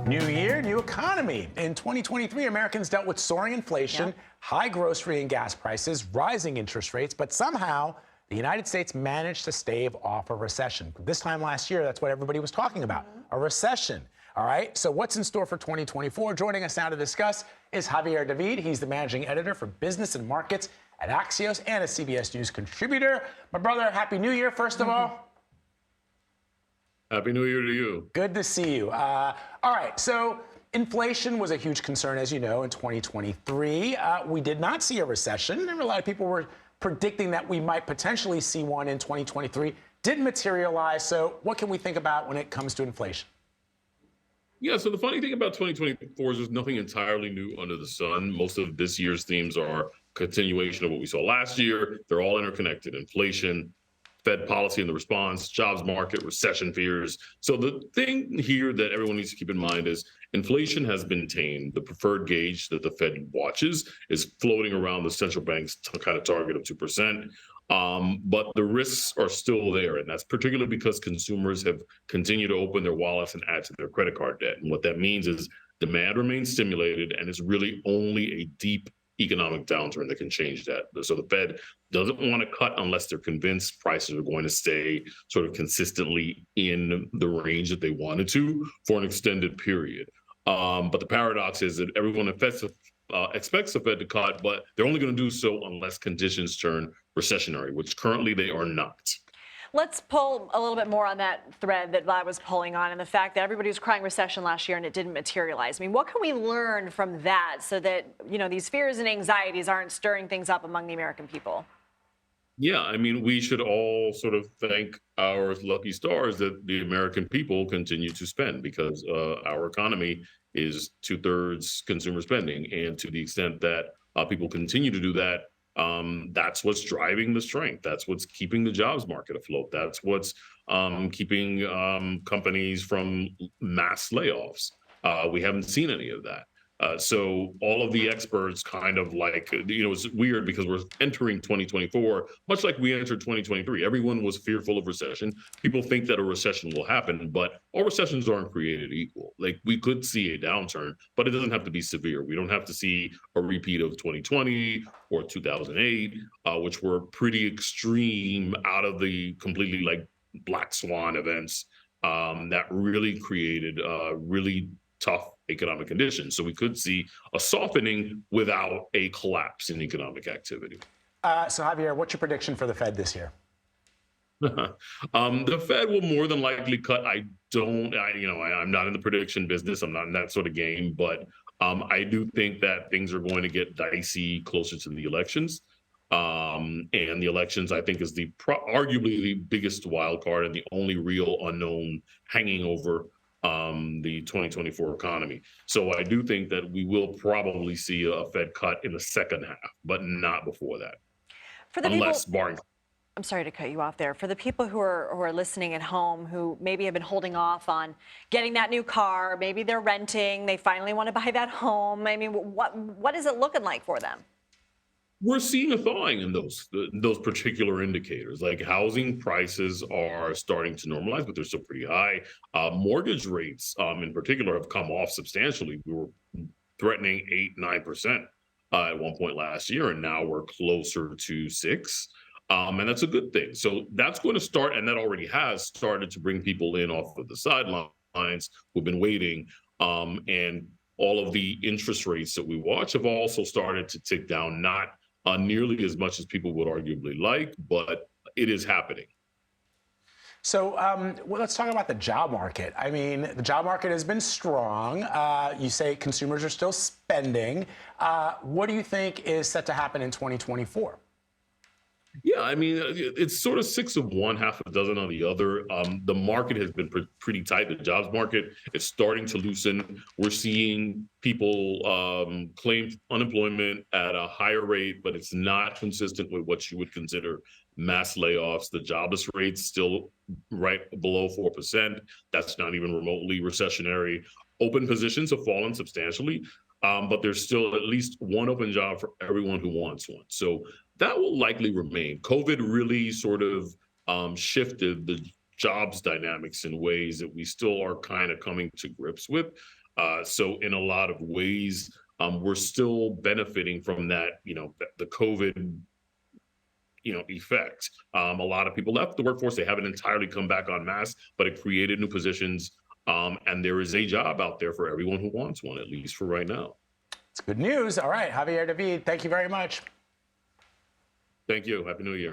New year, new economy. In 2023, Americans dealt with soaring inflation, high grocery and gas prices, rising interest rates, but somehow the United States managed to stave off a recession. This time last year, that's what everybody was talking about, a recession. All right, so what's in store for 2024? Joining us now to discuss is Javier David. He's the managing editor for business and markets at Axios and a CBS News contributor. My brother, Happy New Year, first of all. Happy New Year to you. Good to see you. All right, so inflation was a huge concern, as you know, in 2023. We did not see a recession. A lot of people were predicting that we might potentially see one in 2023. Didn't materialize. So what can we think about when it comes to inflation? Yeah, so the funny thing about 2024 is there's nothing entirely new under the sun. Most of this year's themes are continuation of what we saw last year. They're all interconnected. Inflation, Fed policy and the response, jobs market, recession fears. So the thing here that everyone needs to keep in mind is inflation has been tamed. The preferred gauge that the Fed watches is floating around the central bank's kind of target of 2%. But the risks are still there. And that's particularly because consumers have continued to open their wallets and add to their credit card debt. And what that means is demand remains stimulated, and it's really only a deep economic downturn that can change that. So the Fed doesn't want to cut unless they're convinced prices are going to stay sort of consistently in the range that they wanted to for an extended period. But the paradox is that everyone expects the Fed to cut, but they're only going to do so unless conditions turn recessionary, which currently they are not. Let's pull a little bit more on that thread that Vlad was pulling on and the fact that everybody was crying recession last year and it didn't materialize. I mean, what can we learn from that so that, you know, these fears and anxieties aren't stirring things up among the American people? Yeah, I mean, we should all sort of thank our lucky stars that the American people continue to spend because our economy is 2/3 consumer spending. And to the extent that people continue to do that, that's what's driving the strength. That's what's keeping the jobs market afloat. That's what's keeping companies from mass layoffs. We haven't seen any of that. So all of the experts kind of like, you know, it's weird because we're entering 2024, much like we entered 2023. Everyone was fearful of recession. People think that a recession will happen, but all recessions aren't created equal. Like we could see a downturn, but it doesn't have to be severe. We don't have to see a repeat of 2020 or 2008, which were pretty extreme out of the completely like black swan events that really created really tough economic conditions. So we could see a softening without a collapse in economic activity. So Javier, what's your prediction for the Fed this year? The Fed will more than likely cut. I'm not in the prediction business. I'm not in that sort of game, but I do think that things are going to get dicey closer to the elections. And the elections, I think, is arguably the biggest wild card and the only real unknown hanging over the 2024 economy. So I do think that we will probably see a Fed cut in the second half, but not before that. I'm sorry to cut you off there. For the people who are listening at home who maybe have been holding off on getting that new car, maybe they're renting, they finally want to buy that home. I mean, what is it looking like for them? We're seeing a thawing in those particular indicators. Like housing prices are starting to normalize, but they're still pretty high. Mortgage rates, in particular, have come off substantially. We were threatening 8-9% at one point last year, and now we're closer to 6%. And that's a good thing. So that's going to start, and that already has started to bring people in off of the sidelines who've been waiting. And all of the interest rates that we watch have also started to tick down, not nearly as much as people would arguably like, but it is happening. So let's talk about the job market. I mean, the job market has been strong. You say consumers are still spending. What do you think is set to happen in 2024? Yeah, I mean, it's sort of 6 of one, half a dozen on the other. The market has been pretty tight. The jobs market is starting to loosen. We're seeing people claim unemployment at a higher rate, but it's not consistent with what you would consider mass layoffs. The jobless rate's still right below 4%. That's not even remotely recessionary. Open positions have fallen substantially, but there's still at least one open job for everyone who wants one. So that will likely remain. COVID really sort of shifted the jobs dynamics in ways that we still are kind of coming to grips with. So in a lot of ways, we're still benefiting from that, the COVID, effect. A lot of people left the workforce. They haven't entirely come back en masse, but it created new positions. And there is a job out there for everyone who wants one, at least for right now. It's good news. All right, Javier David, thank you very much. Thank you. Happy New Year.